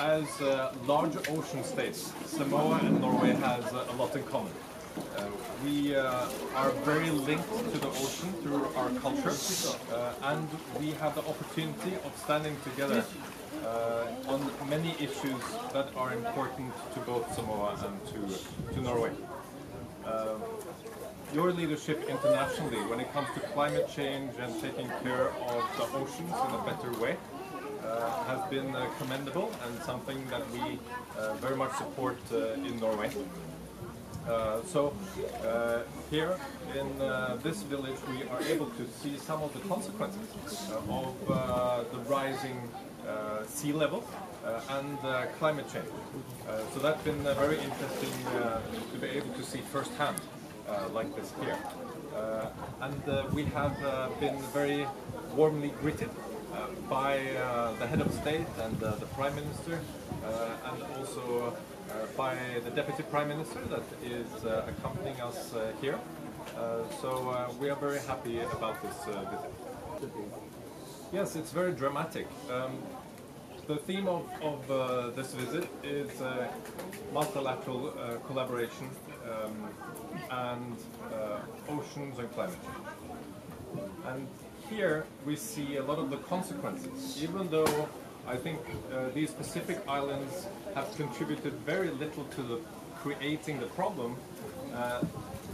As large ocean states, Samoa and Norway has a lot in common. We are very linked to the ocean through our culture, and we have the opportunity of standing together on many issues that are important to both Samoa and to Norway. Your leadership internationally when it comes to climate change and taking care of the oceans in a better way has been commendable and something that we very much support in Norway. Here in this village we are able to see some of the consequences of the rising sea level and climate change. So that's been very interesting to be able to see firsthand like this here. We have been very warmly greeted by the head of state and the Prime Minister and also by the Deputy Prime Minister that is accompanying us here. We are very happy about this visit. Yes, it's very dramatic. The theme of this visit is multilateral collaboration and oceans and climate change. And here we see a lot of the consequences, even though I think these Pacific islands have contributed very little to creating the problem.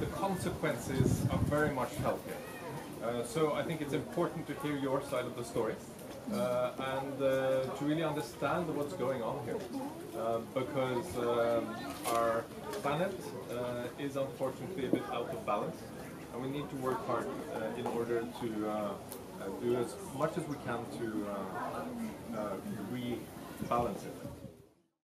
The consequences are very much felt here. So I think it's important to hear your side of the story and to really understand what's going on here. Because our planet is unfortunately a bit out of balance, and we need to work hard in order to do as much as we can to rebalance it.